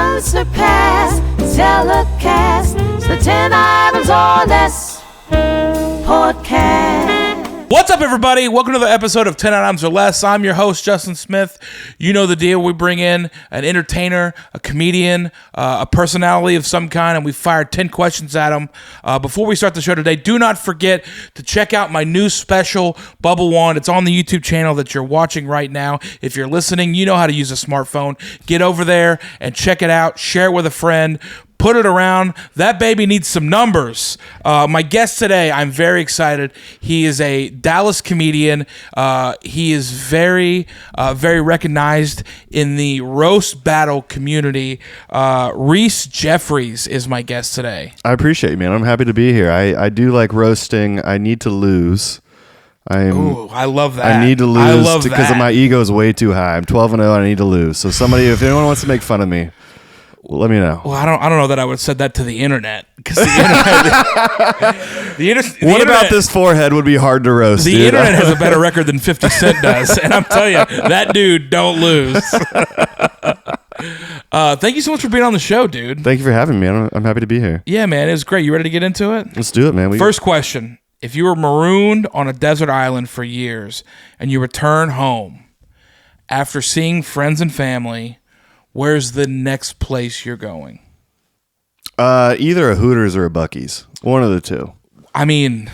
unsurpassed, telecast. It's the 10 items or less podcast. What's up, everybody? Welcome to the episode of 10 Items or Less. I'm your host, Justin Smith. You know the deal. We bring in an entertainer, a comedian, a personality of some kind, and we fire 10 questions at them. Before we start the show today, do not forget to check out my new special, Bubble One. It's on the YouTube channel that you're watching right now. If you're listening, you know how to use a smartphone. Get over there and check it out. Share it with a friend. Put it around. That baby needs some numbers. My guest today, I'm very excited. He is a Dallas comedian. He is very recognized in the roast battle community. Reese Jefferies is my guest today. I appreciate you, man. I'm happy to be here. I do like roasting. I need to lose. I love that. I need to lose because my ego is way too high. I'm 12-0. I need to lose. So if anyone wants to make fun of me, let me know. Well, I don't know that I would have said that to the internet, because the internet. What about this forehead would be hard to roast? The internet has a better record than 50 Cent does, and I'm telling you, that dude don't lose. Thank you so much for being on the show, dude. Thank you for having me. I'm happy to be here. Yeah, man, it was great. You ready to get into it? Let's do it, man. First question: if you were marooned on a desert island for years and you return home after seeing friends and family, where's the next place you're going? Either a Hooters or a Buc-ee's. One of the two. I mean,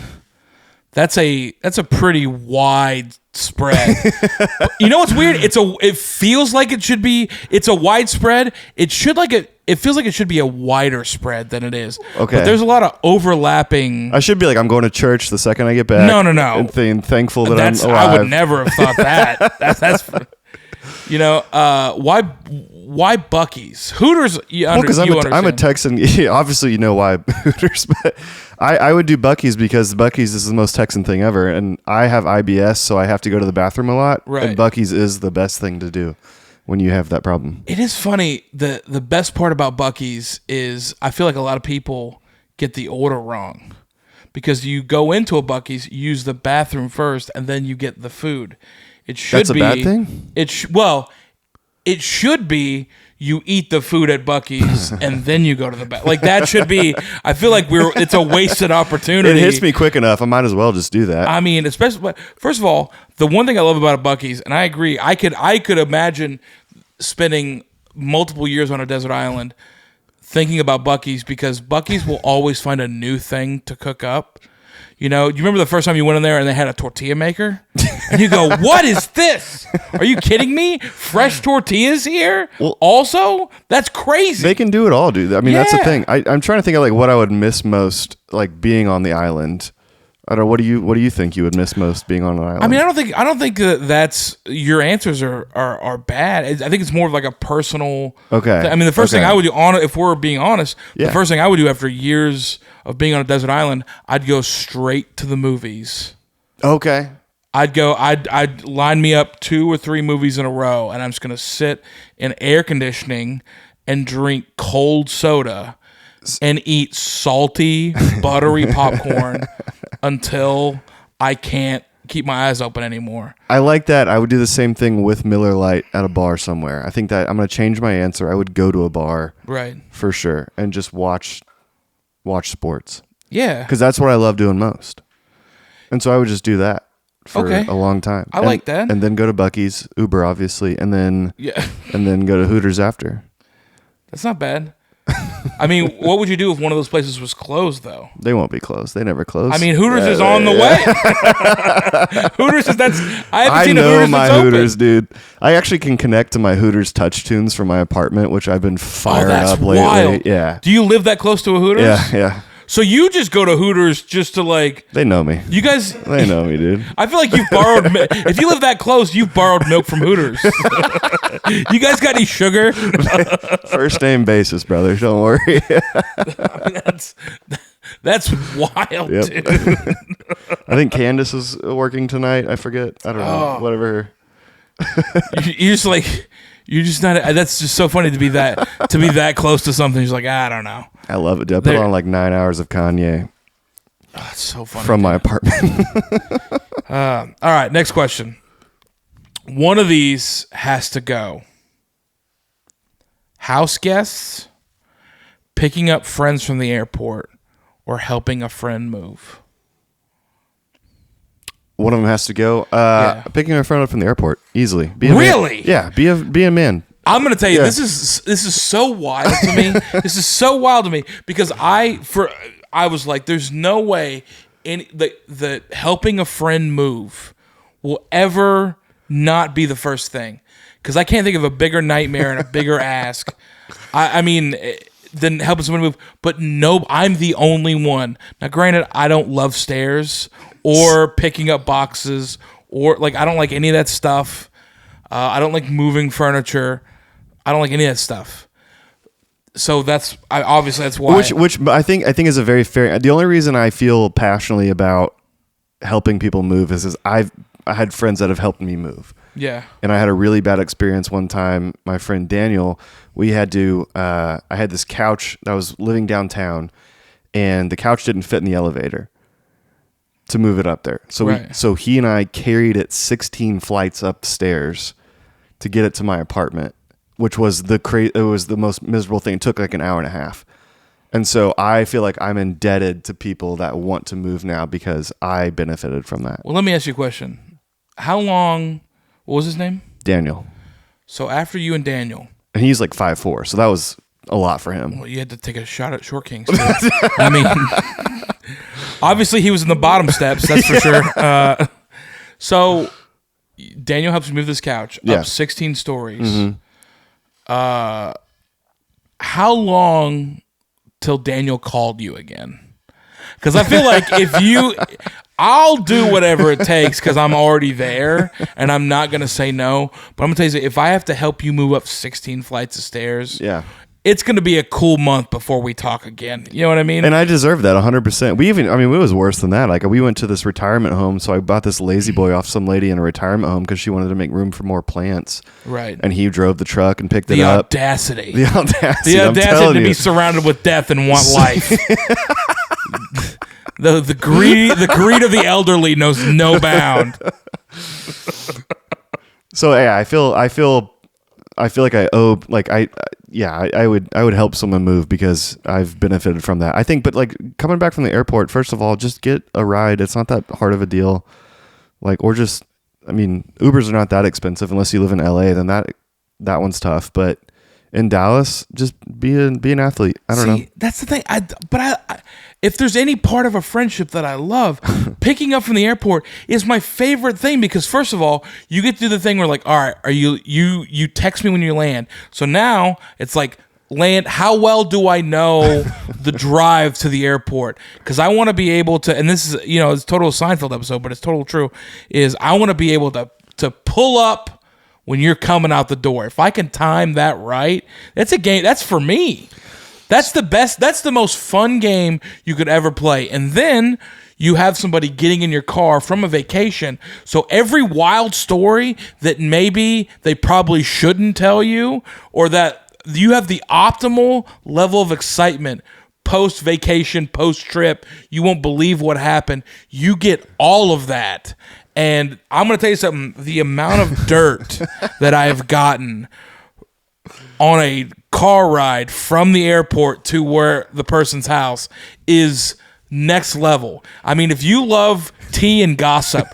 that's a pretty wide spread. You know what's weird? It feels like it should be. It's a wide spread. It feels like it should be a wider spread than it is. Okay. But there's a lot of overlapping. I should be like, I'm going to church the second I get back. No. And thankful that I'm alive. I would never have thought that. That's. You know, why Buc-ee's? Hooters, because I'm a Texan. Yeah, obviously, you know why Hooters, but I would do Buc-ee's because Buc-ee's is the most Texan thing ever, and I have IBS, so I have to go to the bathroom a lot. Right. And Buc-ee's is the best thing to do when you have that problem. It is funny. The best part about Buc-ee's is I feel like a lot of people get the order wrong, because you go into a Buc-ee's, you use the bathroom first, and then you get the food. That's a bad thing? It should be you eat the food at Buc-ee's and then you go to the bathroom. Like, that should be. I feel like it's a wasted opportunity. It hits me quick enough. I might as well just do that. I mean, especially, first of all, the one thing I love about a Buc-ee's, and I agree, I could imagine spending multiple years on a desert island thinking about Buc-ee's, because Buc-ee's will always find a new thing to cook up. You know, do you remember the first time you went in there and they had a tortilla maker? And you go, what is this? Are you kidding me? Fresh tortillas here? Well, also? That's crazy. They can do it all, dude. I mean, That's the thing. I'm trying to think of like what I would miss most, like being on the island. I don't know. What do you think you would miss most being on an island? I mean, I don't think that's your answers are bad. I think it's more of like a personal. Okay. I mean, the first thing I would do, if we're being honest, the first thing I would do after years of being on a desert island, I'd go straight to the movies. Okay. I'd line me up 2 or 3 movies in a row, and I'm just gonna sit in air conditioning and drink cold soda and eat salty, buttery popcorn until I can't keep my eyes open anymore. I like that. I would do the same thing with Miller Lite at a bar somewhere. I think that I'm going to change my answer. I would go to a bar. Right. For sure. And just watch sports. Yeah. Because that's what I love doing most. And so I would just do that for a long time. I like that. And then go to Buc-ee's, Uber obviously, and then go to Hooters after. That's not bad. I mean, what would you do if one of those places was closed, though? They won't be closed. They never close. I mean, Hooters is on the way. Hooters is I haven't seen a Hooters my that's Hooters, open. dude. I actually can connect to my Hooters touch tunes from my apartment, which I've been firing up lately. Wild. Yeah. Do you live that close to a Hooters? Yeah. So you just go to Hooters just to like... They know me. You guys... They know me, dude. I feel like you've borrowed... If you live that close, you've borrowed milk from Hooters. You guys got any sugar? First name basis, brother. Don't worry. I mean, that's wild, dude. I think Candace is working tonight. I forget. I don't know. Whatever. You're just like... You're just not. That's just so funny to be that close to something. He's like, I don't know. I love it, dude. I put on like 9 hours of Kanye. Oh, it's so funny. From my apartment. All right, next question. One of these has to go. house guests, picking up friends from the airport, or helping a friend move? One of them has to go. Picking a friend up from the airport easily. Really? Yeah. Be a man. I'm going to tell you, this is so wild to me. This is so wild to me because I was like, there's no way the helping a friend move will ever not be the first thing. Because I can't think of a bigger nightmare and a bigger ask. I mean, than helping someone move. But no, I'm the only one. Now, granted, I don't love stairs or picking up boxes or like I don't like any of that stuff. I don't like moving furniture. I don't like any of that stuff. So obviously that's why. Which I think is a very fair. The only reason I feel passionately about helping people move is I had friends that have helped me move. Yeah. And I had a really bad experience one time. My friend Daniel, we had to. I had this couch that was living downtown, and the couch didn't fit in the elevator to move it up there. So he and I carried it 16 flights upstairs to get it to my apartment, which was it was the most miserable thing. It took like an hour and a half. And so I feel like I'm indebted to people that want to move now because I benefited from that. Well, let me ask you a question. How long, what was his name? Daniel. So after you and Daniel. And he's like 5'4", so that was a lot for him. Well, you had to take a shot at Short Kings. I mean, obviously he was in the bottom steps, that's for sure. So Daniel helps me move this couch up 16 stories. Mm-hmm. How long till Daniel called you again? Because I feel like I'll do whatever it takes because I'm already there and I'm not going to say no. But I'm going to tell you, if I have to help you move up 16 flights of stairs, it's going to be a cool month before we talk again. You know what I mean? And I deserve that 100%. It was worse than that. Like we went to this retirement home, so I bought this lazy boy off some lady in a retirement home because she wanted to make room for more plants. Right. And he drove the truck and picked it up. The audacity to be surrounded with death and want life. The greed of the elderly knows no bound. So yeah, I feel like I owe, like I would help someone move because I've benefited from that. I think, but like coming back from the airport, first of all, just get a ride. It's not that hard of a deal. Like, or just, I mean, Ubers are not that expensive unless you live in LA, then that one's tough. But in Dallas, just be an athlete. I don't know. That's the thing. I if there's any part of a friendship that I love, picking up from the airport is my favorite thing because first of all, you get to do the thing where like, all right, are you text me when you land. So now it's like land. How well do I know the drive to the airport? Because I want to be able to, and this is it's total Seinfeld episode, but it's total true. Is I want to be able to pull up when you're coming out the door. If I can time that right, that's a game. That's for me. That's the best. That's the most fun game you could ever play. And then you have somebody getting in your car from a vacation. So every wild story that maybe they probably shouldn't tell you, or that you have the optimal level of excitement post-vacation, post-trip, you won't believe what happened. You get all of that. And I'm going to tell you something. The amount of dirt that I have gotten on a car ride from the airport to where the person's house is next level. I mean, if you love tea and gossip,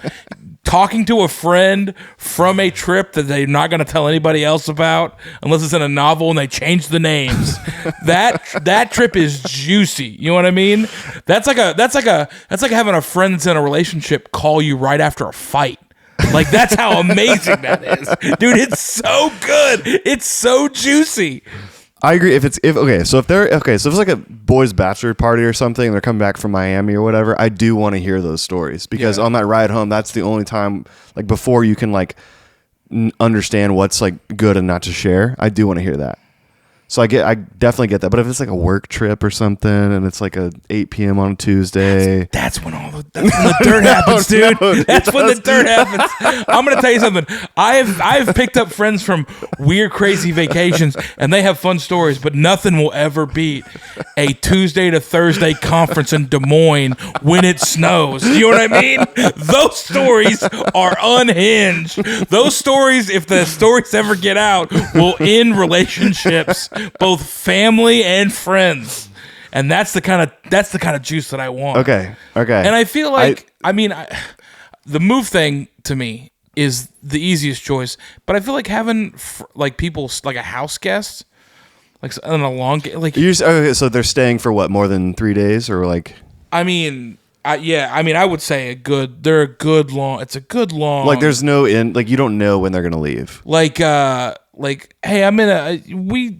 talking to a friend from a trip that they're not going to tell anybody else about unless it's in a novel and they change the names, that trip is juicy. You know what I mean? That's like having a friend that's in a relationship call you right after a fight. Like, that's how amazing that is. Dude, it's so good. It's so juicy. I agree. So if it's like a boys' bachelor party or something, and they're coming back from Miami or whatever, I do want to hear those stories because on that ride home, that's the only time, like before you can like understand what's like good and not to share. I do want to hear that. So I definitely get that. But if it's like a work trip or something and it's like a 8 p.m. on a Tuesday, that's when the dirt happens, dude. That's when the dirt happens. I'm gonna tell you something. I've picked up friends from weird, crazy vacations, and they have fun stories. But nothing will ever beat a Tuesday to Thursday conference in Des Moines when it snows. You know what I mean? Those stories are unhinged. Those stories, if the stories ever get out, will end relationships both family and friends. And that's the kind of juice that I want. Okay. And I feel like the move thing to me is the easiest choice, but I feel like having like people like a house guest, like on a long like okay, so they're staying for what, more than 3 days, or like? I would say it's a good long. Like there's no like you don't know when they're gonna leave. Like hey,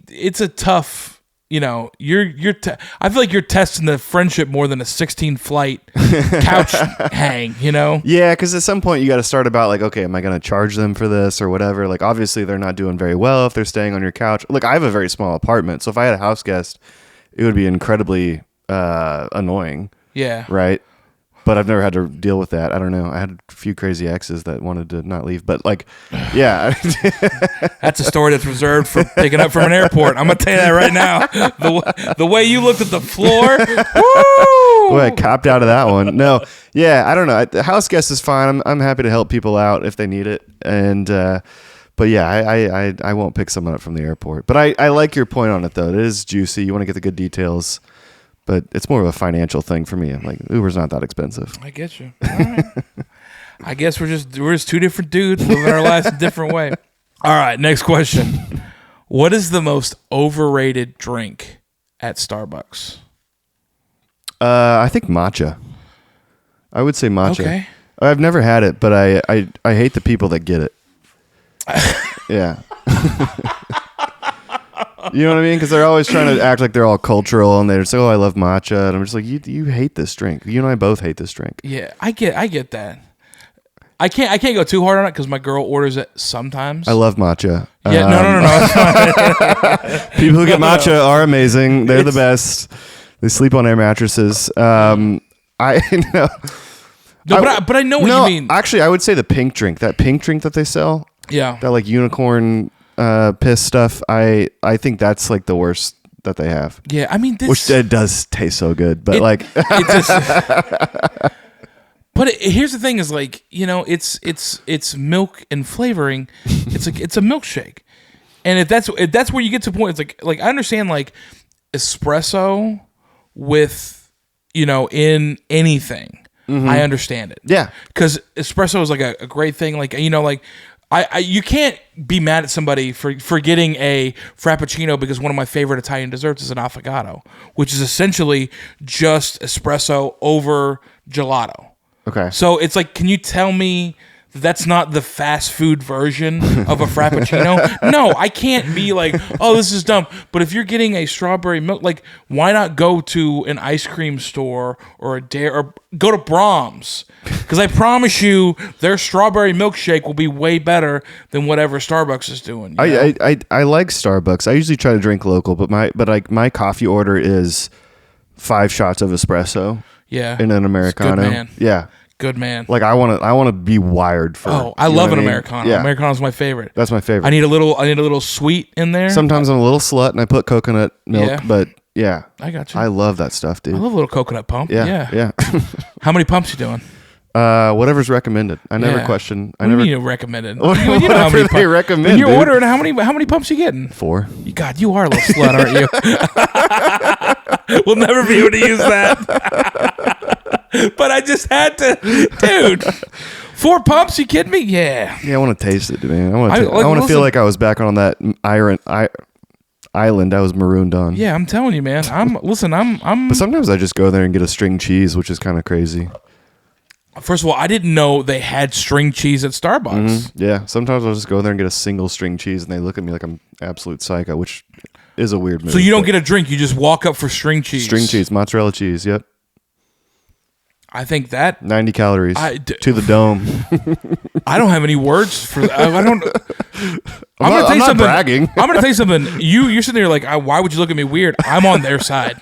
it's a tough. You know, I feel like you're testing the friendship more than a 16 flight couch hang, you know? Yeah, because at some point you got to start about like, okay, am I going to charge them for this or whatever? Like, obviously they're not doing very well if they're staying on your couch. Look, I have a very small apartment, so if I had a house guest, it would be incredibly annoying. Yeah. Right? But I've never had to deal with that. I don't know. I had a few crazy exes that wanted to not leave. But like, yeah. That's a story that's reserved for picking up from an airport. I'm going to tell you that right now. The way you looked at the floor. Woo! Boy, I copped out of that one. No. Yeah, I don't know. The house guest is fine. I'm happy to help people out if they need it. And, but yeah, I won't pick someone up from the airport. But I like your point on it, though. It is juicy. You want to get the good details. But it's more of a financial thing for me. Like, Uber's not that expensive. I get you. All right. I guess we're just two different dudes living our lives a different way. All right, next question. What is the most overrated drink at Starbucks? I think matcha. I would say matcha. Okay. I've never had it, but I hate the people that get it. Yeah. You know what I mean? Because they're always trying to act like they're all cultural, and they're just like, "Oh, I love matcha," and I'm just like, "You hate this drink. You and I both hate this drink." Yeah, I get that. I can't go too hard on it because my girl orders it sometimes. I love matcha. Yeah, no. People who get matcha are amazing. They're the best. They sleep on air mattresses. I know. No, but I know what you mean. Actually, I would say the pink drink. That pink drink that they sell. Yeah. That like unicorn piss stuff. I think that's like the worst that they have. Yeah, I mean, which it does taste so good, but it just. But here's the thing: is like, you know, it's milk and flavoring. It's a milkshake, and if that's where you get to the point, it's like I understand like espresso with, you know, in anything. Mm-hmm. I understand it. Yeah, because espresso is like a great thing. Like, you know, like. You can't be mad at somebody for getting a frappuccino because one of my favorite Italian desserts is an affogato, which is essentially just espresso over gelato. Okay. So it's like, can you tell me that's not the fast food version of a frappuccino? No, I can't be like, oh, this is dumb. But if you're getting a strawberry milk, like, why not go to an ice cream store or or go to Brahms? Because I promise you, their strawberry milkshake will be way better than whatever Starbucks is doing. I like Starbucks. I usually try to drink local, but my coffee order is 5 shots of espresso. Yeah, in an Americano. Good man. Yeah. Good man. Like I want to be wired for. Oh, I love an Americano. Yeah. Americano's my favorite. That's my favorite. I need a little sweet in there. Sometimes I'm a little slut and I put coconut milk, but yeah. I got you. I love that stuff, dude. I love a little coconut pump. Yeah. How many pumps you doing? Whatever's recommended. I never question. I never recommended. You know how many they recommend. When you're ordering, how many pumps you getting? 4. God, you are a little slut, aren't you? We'll never be able to use that. But I just had to, dude. 4 pumps? You kidding me? Yeah. Yeah, I want to taste it, man. I want to feel like I was back on that island I was marooned on. Yeah, I'm telling you, man. I'm. But sometimes I just go there and get a string cheese, which is kind of crazy. First of all, I didn't know they had string cheese at Starbucks. Mm-hmm. Yeah, sometimes I'll just go there and get a single string cheese, and they look at me like I'm absolute psycho, which is a weird move. So you don't get a drink; you just walk up for string cheese. String cheese, mozzarella cheese. Yep. I think that 90 calories to the dome. I don't have any words for that. I don't. I'm not bragging. I'm going to tell you something. You're sitting there like, why would you look at me weird? I'm on their side.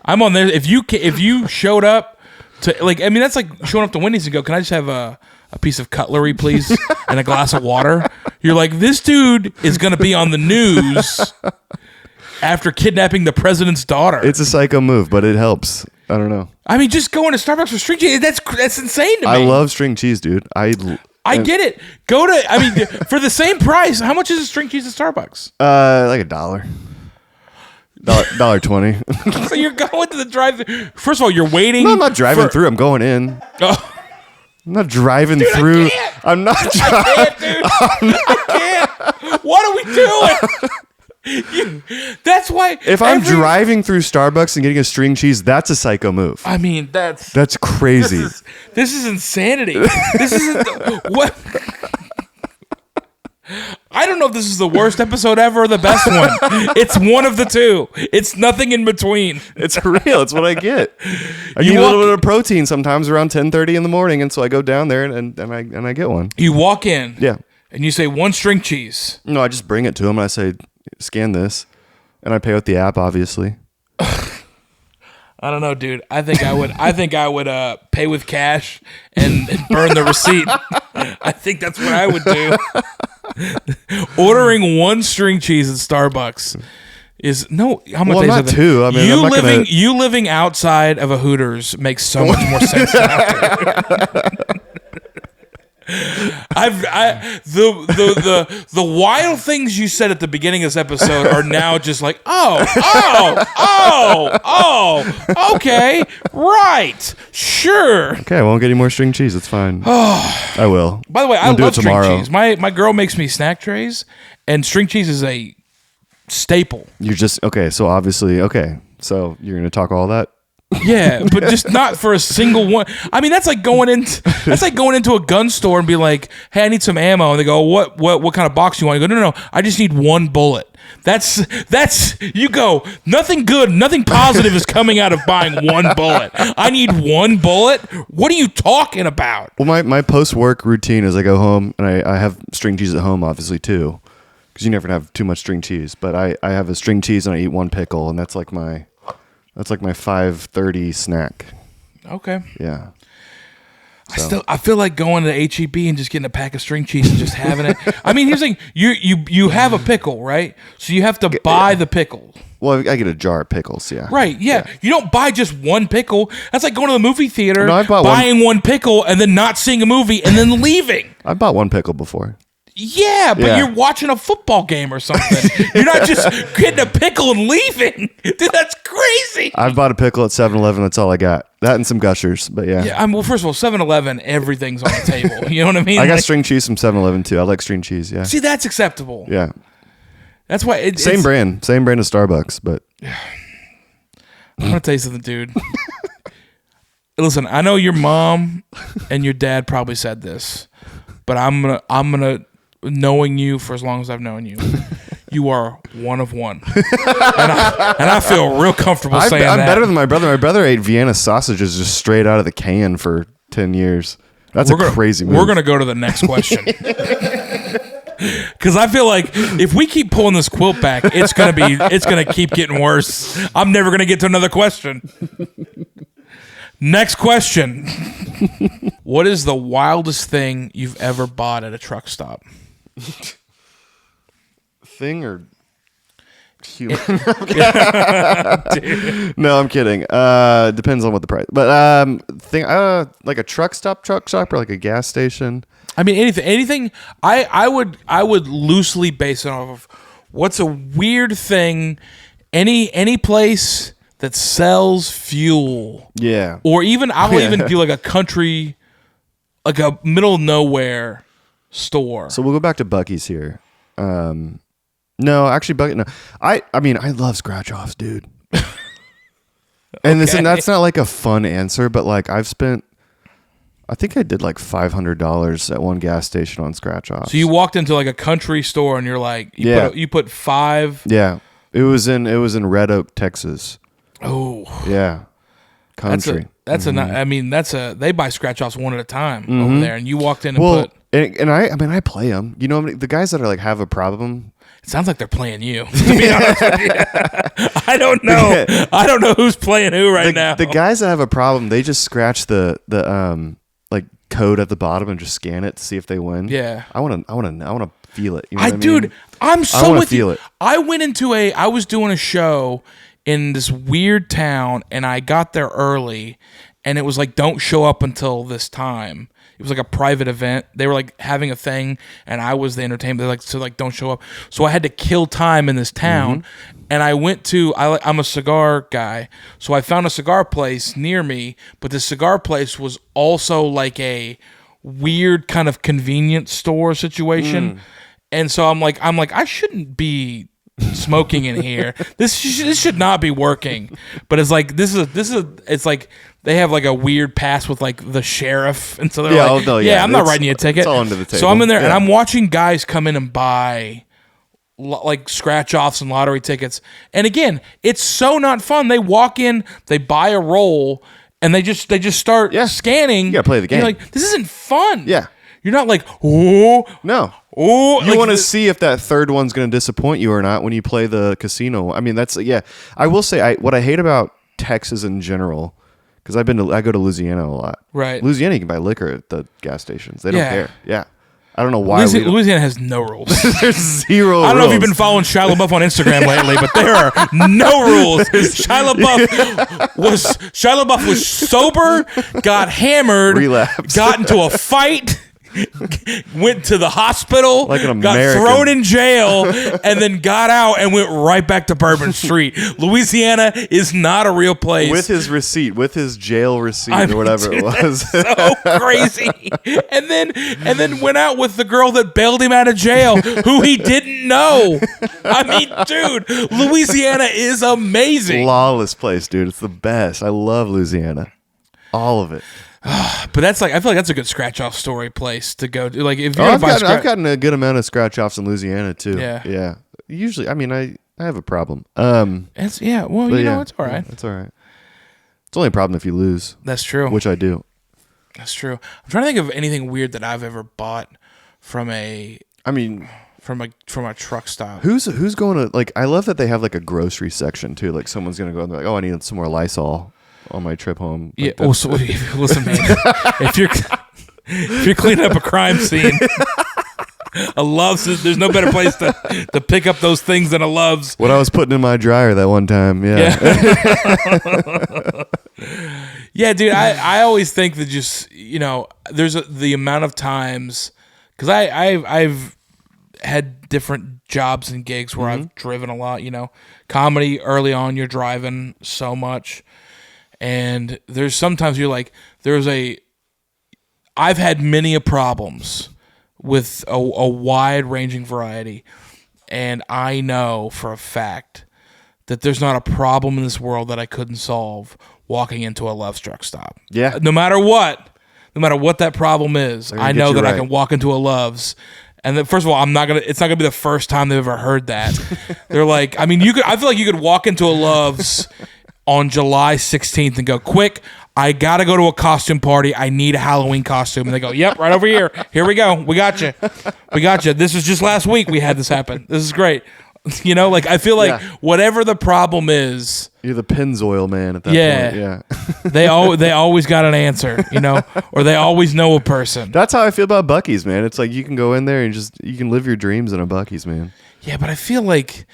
I'm on there. If you showed up to, like, I mean, that's like showing up to Wendy's and go, can I just have a piece of cutlery, please, and a glass of water? You're like, this dude is going to be on the news after kidnapping the president's daughter. It's a psycho move, but it helps. I don't know. I mean, just going to Starbucks for string cheese, that's insane to me. I love string cheese, dude. I get it. For the same price, how much is a string cheese at Starbucks? Like $1. $1.20. So you're going to the drive-thru. First of all, you're waiting. No, I'm not driving through. I'm going in. Oh. I'm not driving through. I'm not driving. I can't, dude. I can't. What are we doing? That's why. If I'm driving through Starbucks and getting a string cheese, that's a psycho move. I mean, that's crazy. This is insanity. This isn't what. I don't know if this is the worst episode ever or the best one. It's one of the two. It's nothing in between. It's real. It's what I get. I need a little bit of protein sometimes around 10:30 in the morning, and so I go down there and I get one. You walk in. Yeah. And you say 1 string cheese. No, I just bring it to him and I say, scan this, and I pay with the app, obviously. I don't know, dude. I think I would pay with cash and burn the receipt. I think that's what I would do. Ordering 1 string cheese at Starbucks is no. I'm gonna not two. I mean, you living outside of a Hooters makes so much more sense than after. The wild things you said at the beginning of this episode are now just like, okay, right, sure. Okay, I won't get any more string cheese. It's fine. I will. By the way, I love string cheese. My girl makes me snack trays, and string cheese is a staple. You're just okay. So obviously, okay. So you're gonna talk all that. Yeah, but just not for a single one. I mean, that's like going into a gun store and be like, "Hey, I need some ammo," and they go, "What kind of box you want?" You go, "No, I just need 1 bullet." That's you go. Nothing good, nothing positive is coming out of buying 1 bullet. I need 1 bullet. What are you talking about? Well, my post work routine is I go home and I have string cheese at home, obviously too, because you never have too much string cheese. But I have a string cheese and I eat 1 pickle, and that's like my 5:30 snack. Okay. Yeah. So. I feel like going to HEB and just getting a pack of string cheese and just having it. I mean, here's the thing: you have a pickle, right? So you have to buy the pickle. Well, I get a jar of pickles. Yeah. Right. Yeah. You don't buy just 1 pickle. That's like going to the movie theater, buying one pickle, and then not seeing a movie, and then leaving. I bought 1 pickle before. Yeah, but you're watching a football game or something. You're not just getting a pickle and leaving. Dude, that's crazy. I've bought a pickle at 7-Eleven. That's all I got. That and some Gushers, but yeah. Yeah, well, first of all, 7-Eleven, everything's on the table. You know what I mean? I got string cheese from 7-Eleven too. I like string cheese, yeah. See, that's acceptable. Yeah. That's why same brand as Starbucks, but I'm gonna tell you something, dude. Listen, I know your mom and your dad probably said this, but I'm gonna knowing you for as long as I've known you, you are one of one, and I feel real comfortable saying that. I'm better than my brother. My brother ate Vienna sausages just straight out of the can for 10 years. That's a crazy move. We're gonna go to the next question. Because I feel like if we keep pulling this quilt back, it's gonna keep getting worse. I'm never gonna get to another question. Next question. What is the wildest thing you've ever bought at a truck stop? Thing or human? No, I'm kidding. Depends on what the price. But thing, like a truck stop, or like a gas station. I mean, anything. I would loosely base it off of what's a weird thing. Any place that sells fuel. Yeah. Or even I'll even do like a country, like a middle of nowhere store. So we'll go back to Buc-ee's here. No, actually, Buc-ee. No, I mean, I love scratch offs, dude. And that's not like a fun answer, but like I think I did like $500 at one gas station on scratch offs. So you walked into like a country store and you're like, you put 5. Yeah, it was in Red Oak, Texas. Oh, yeah, country. They buy scratch offs one at a time over there, and you walked in and put. And I play them. You know, the guys that are like have a problem. It sounds like they're playing you. To be honest with you, I don't know. I don't know who's playing who now. The guys that have a problem, they just scratch the like code at the bottom and just scan it to see if they win. Yeah, I want to feel it. You know what I mean? Dude, I'm so with feel you. It. I was doing a show in this weird town, and I got there early, and it was like, don't show up until this time. It was like a private event. They were like having a thing, and I was the entertainment. They're like, so like, don't show up. So I had to kill time in this town, and I went to. I'm a cigar guy, so I found a cigar place near me. But the cigar place was also like a weird kind of convenience store situation, and so I'm like, I shouldn't be smoking in here. This should not be working. But it's like this is it's like they have like a weird pass with like the sheriff, and so they're I'm not writing you a ticket. It's all under the table. So I'm in there and I'm watching guys come in and buy like scratch offs and lottery tickets. And again, it's so not fun. They walk in, they buy a roll, and they just start scanning. You gotta play the game. You're like, this isn't fun. Yeah. You're not like, oh no. Oh, you want to see if that third one's going to disappoint you or not when you play the casino. I mean, that's I will say, what I hate about Texas in general, because I go to Louisiana a lot. Right. Louisiana, you can buy liquor at the gas stations. They don't care. Yeah. I don't know why. Louisiana has no rules. There's zero. I don't know if you've been following Shia LaBeouf on Instagram lately, but there are no rules. Shia LaBeouf was sober, got hammered, relapsed, got into a fight, went to the hospital, like an got American. thrown in jail, and then got out and went right back to Bourbon Street. Louisiana is not a real place. With his receipt, with his jail receipt or whatever it was. So crazy. And then went out with the girl that bailed him out of jail, who he didn't know. I mean, dude, Louisiana is amazing. Lawless place, dude. It's the best. I love Louisiana. All of it. But that's like, I feel like that's a good scratch off story place to go to. Like if you're I've gotten a good amount of scratch offs in Louisiana too. Yeah. Usually, I mean, I have a problem. It's it's all right. It's all right. It's only a problem if you lose. That's true. Which I do. That's true. I'm trying to think of anything weird that I've ever bought from a truck stop. Who's going to, like, I love that they have like a grocery section too. Like someone's going to go and they're like, oh, I need some more Lysol on my trip home. Like Also, listen, man. if you're cleaning up a crime scene, a Love's, there's no better place to pick up those things than a Love's. What I was putting in my dryer that one time, Yeah, dude. I always think that just there's the amount of times, because I've had different jobs and gigs where I've driven a lot. Comedy early on, you're driving so much. And there's sometimes you're like, I've had many problems with a wide ranging variety. And I know for a fact that there's not a problem in this world that I couldn't solve walking into a Love's truck stop. Yeah. No matter what that problem is, I know that I can walk into a Love's. And then, first of all, it's not gonna be the first time they've ever heard that. They're like, I mean, I feel like you could walk into a Love's on July 16th and go, quick, I got to go to a costume party. I need a Halloween costume. And they go, yep, right over here. Here we go. We got you. This was just last week we had this happen. This is great. I feel like whatever the problem is, you're the Pennzoil man at that point. Yeah. they always got an answer, or they always know a person. That's how I feel about Buc-ee's, man. It's like you can go in there and you can live your dreams in a Buc-ee's, man. Yeah, but I feel like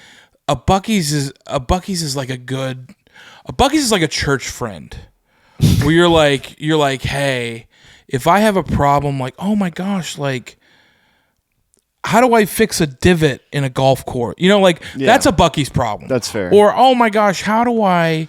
a Buc-ee's is like a Buc-ee's is like a church friend, where you're like, hey, if I have a problem, like, oh my gosh, like, how do I fix a divot in a golf course? That's a Buc-ee's problem. That's fair. Or, oh my gosh, how do I,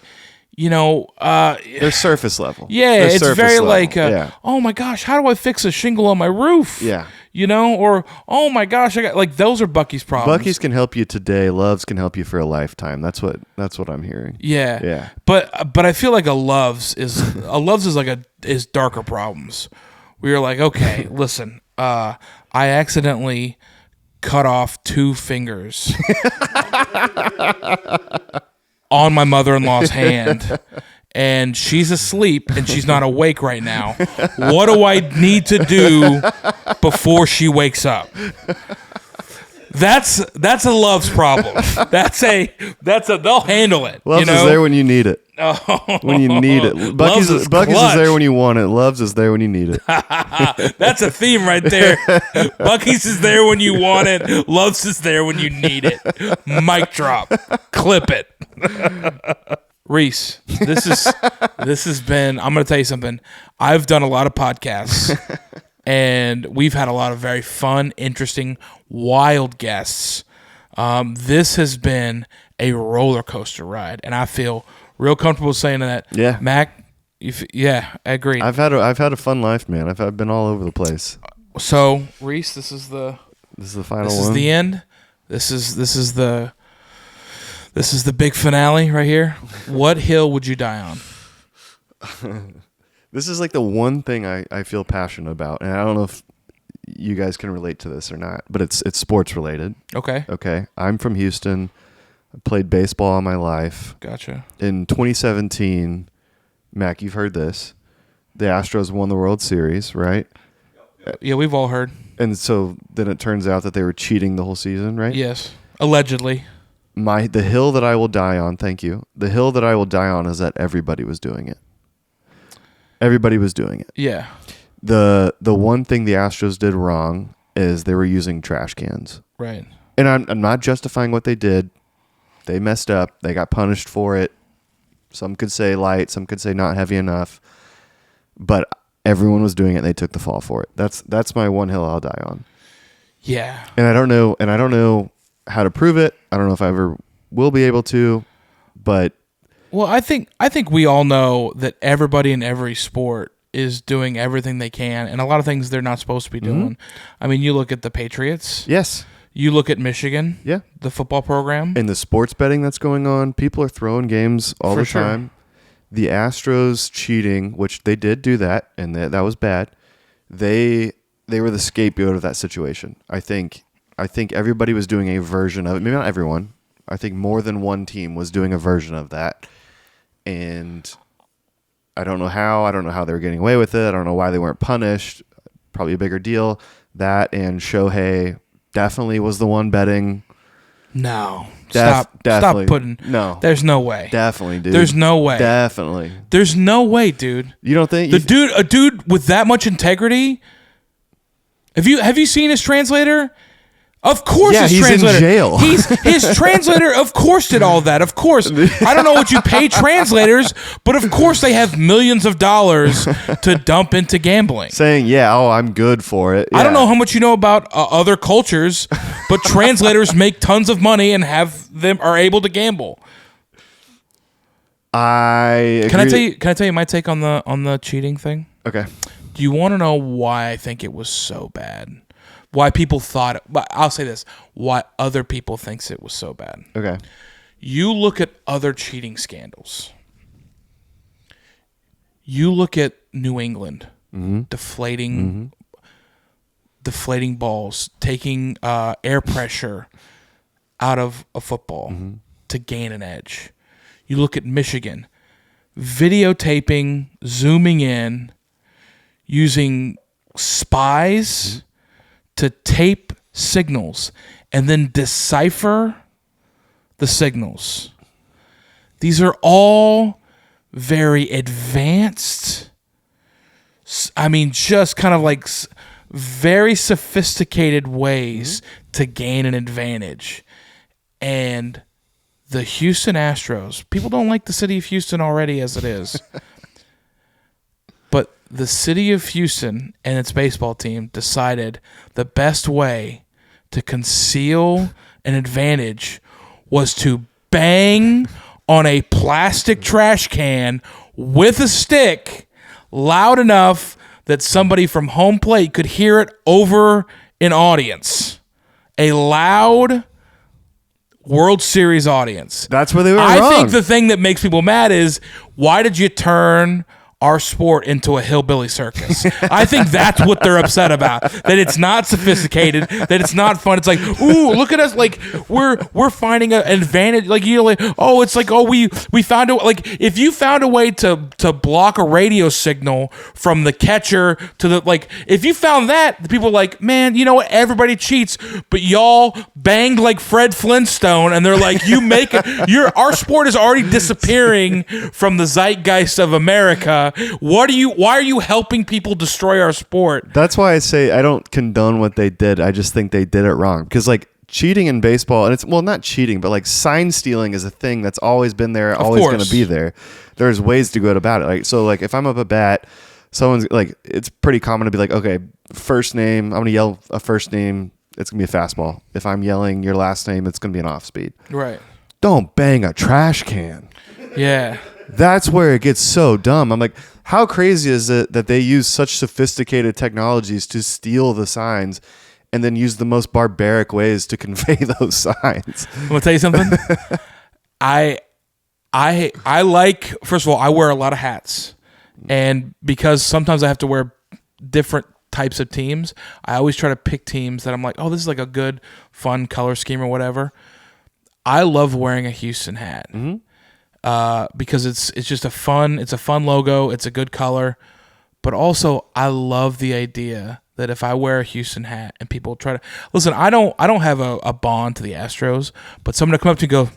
they're surface level. Yeah, they're it's very level. like, oh my gosh, how do I fix a shingle on my roof? Yeah. Or, oh my gosh, those are Buc-ee's problems. Buc-ee's can help you today. Love's can help you for a lifetime. That's what I'm hearing. Yeah. Yeah. But I feel like a Love's is darker problems. Where you're like, okay, listen, I accidentally cut off 2 fingers on my mother-in-law's hand. And she's asleep and she's not awake right now. What do I need to do before she wakes up? That's a Love's problem. They'll handle it. Love's is there when you need it. When you need it. Buc-ee's is there when you want it. Love's is there when you need it. That's a theme right there. Buc-ee's is there when you want it. Love's is there when you need it. Mic drop. Clip it. Reese, this has been. I'm going to tell you something. I've done a lot of podcasts, and we've had a lot of very fun, interesting, wild guests. This has been a roller coaster ride, and I feel real comfortable saying that. Yeah, Mac. I agree. I've had a fun life, man. I've been all over the place. So, Reese, this is the final one. This is the end. This is the big finale right here. What hill would you die on? This is like the one thing I feel passionate about, and I don't know if you guys can relate to this or not, but it's sports related. Okay. Okay. I'm from Houston. I played baseball all my life. Gotcha. In 2017, Mac, you've heard this. The Astros won the World Series, right? Yeah, we've all heard. And so then it turns out that they were cheating the whole season, right? Yes. Allegedly. The hill that I will die on, thank you. The hill that I will die on is that everybody was doing it. Everybody was doing it. Yeah. The one thing the Astros did wrong is they were using trash cans. Right. And I'm not justifying what they did. They messed up. They got punished for it. Some could say light, some could say not heavy enough. But everyone was doing it and they took the fall for it. That's my one hill I'll die on. Yeah. And I don't know how to prove it. I don't know if I ever will be able to, but well, I think we all know that everybody in every sport is doing everything they can, and a lot of things they're not supposed to be doing. Mm-hmm. I mean, you look at the Patriots. Yes. You look at Michigan. Yeah. The football program. And the sports betting that's going on. People are throwing games all the time. The Astros cheating, which they did do that, and that was bad. They were the scapegoat of that situation. I think everybody was doing a version of it. Maybe not everyone. I think more than one team was doing a version of that. And I don't know how. I don't know how they were getting away with it. I don't know why they weren't punished. Probably a bigger deal. That and Shohei definitely was the one betting. No. Definitely. Stop putting. No. There's no way. Definitely, dude. There's no way. Definitely. There's no way, dude. You don't think? A dude with that much integrity. Have you seen his translator? Of course, yeah, his he's translator. in jail. His translator, of course, did all that. Of course, I don't know what you pay translators, but of course they have millions of dollars to dump into gambling. Saying, I'm good for it. Yeah. I don't know how much you know about other cultures, but translators make tons of money and are able to gamble. Can I tell you my take on the cheating thing? Okay. Do you want to know why I think it was so bad? Why people thought it, I'll say this, why other people thinks it was so bad. Okay. You look at other cheating scandals. You look at New England deflating balls, taking air pressure out of a football to gain an edge. You look at Michigan videotaping, zooming in, using spies to tape signals and then decipher the signals. These are all very advanced. I mean, just kind of like very sophisticated ways to gain an advantage. And the Houston Astros, people don't like the city of Houston already as it is. But the city of Houston and its baseball team decided the best way to conceal an advantage was to bang on a plastic trash can with a stick loud enough that somebody from home plate could hear it over an audience. A loud World Series audience. That's where they were wrong. I think the thing that makes people mad is, why did you turn our sport into a hillbilly circus? I think that's what they're upset about. That it's not sophisticated, that it's not fun. It's like, ooh, look at us, like we're finding an advantage. Like, you know, like, oh, it's like, oh, we found a, like, if you found a way to block a radio signal from the catcher to the, like, if you found that, the people are like, man, you know what? Everybody cheats, but y'all banged like Fred Flintstone, and they're like, you make it. Our sport is already disappearing from the zeitgeist of America. Why are you helping people destroy our sport? That's why I say I don't condone what they did. I just think they did it wrong. Because, like, cheating in baseball, and it's not cheating, but like sign stealing is a thing that's always been there, always going to be there. There's ways to go about it. Like so, like if I'm up a bat, someone's like, it's pretty common to be like, okay, first name, I'm gonna yell a first name. It's gonna be a fastball. If I'm yelling your last name, it's gonna be an off speed. Right. Don't bang a trash can. Yeah. That's where it gets so dumb. I'm like, how crazy is it that they use such sophisticated technologies to steal the signs and then use the most barbaric ways to convey those signs? I'm gonna tell you something. I like, first of all, I wear a lot of hats, and because sometimes I have to wear different types of teams, I always try to pick teams that I'm like, oh, this is like a good, fun color scheme or whatever. I love wearing a Houston hat. Because it's just a fun logo, it's a good color, but also I love the idea that if I wear a Houston hat and people try to listen, I don't have a bond to the Astros, but someone to come up to me and go,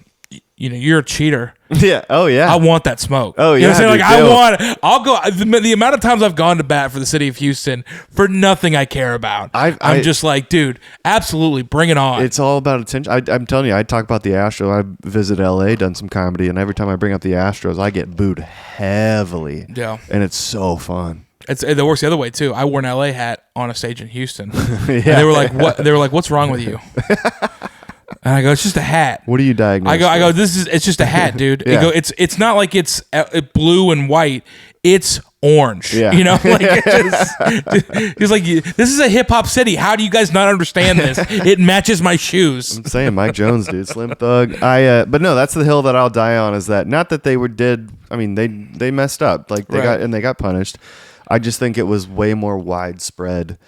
you're a cheater. Yeah. Oh yeah. I want that smoke. Oh yeah. You know what I'm saying? Like I'll go. The amount of times I've gone to bat for the city of Houston for nothing I care about. I'm just like, dude, absolutely, bring it on. It's all about attention. I'm telling you, I talk about the Astros. I visited LA, done some comedy, and every time I bring up the Astros, I get booed heavily. Yeah. And it's so fun. It works the other way too. I wore an LA hat on a stage in Houston. Yeah. And they were like, "What?" They were like, "What's wrong with you?" And I go, "It's just a hat." What are you diagnosed? I go, it's just a hat, dude. Yeah. Go, it's not like it's blue and white. It's orange. Yeah. Like he's like, this is a hip hop city. How do you guys not understand this? It matches my shoes. I'm saying Mike Jones, dude, Slim Thug. But no, that's the hill that I'll die on. Is that not that they did? I mean, they messed up. Like they got punished. I just think it was way more widespread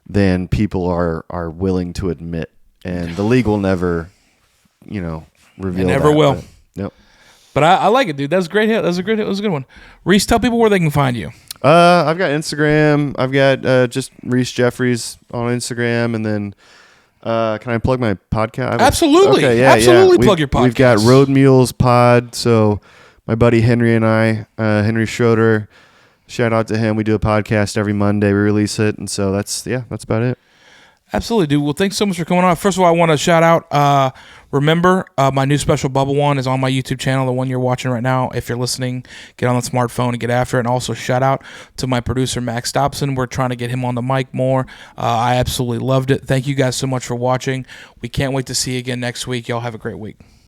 than people are willing to admit, and the league will never, reveal. It never will. But, nope. But I like it, dude. That was a great hit. That was a good one. Reese, tell people where they can find you. I've got Instagram. I've got just Reese Jefferies on Instagram, and then can I plug my podcast? Absolutely. Okay, yeah, absolutely. Plug your podcast. We've got Road Mules Pod. So my buddy Henry and I, Henry Schroeder, shout out to him. We do a podcast every Monday. We release it, and so that's about it. Absolutely, dude. Well, thanks so much for coming on. First of all, I want to shout out, remember, my new special Bubble One is on my YouTube channel, the one you're watching right now. If you're listening, get on the smartphone and get after it. And also shout out to my producer, Max Dobson. We're trying to get him on the mic more. I absolutely loved it. Thank you guys so much for watching. We can't wait to see you again next week. Y'all have a great week.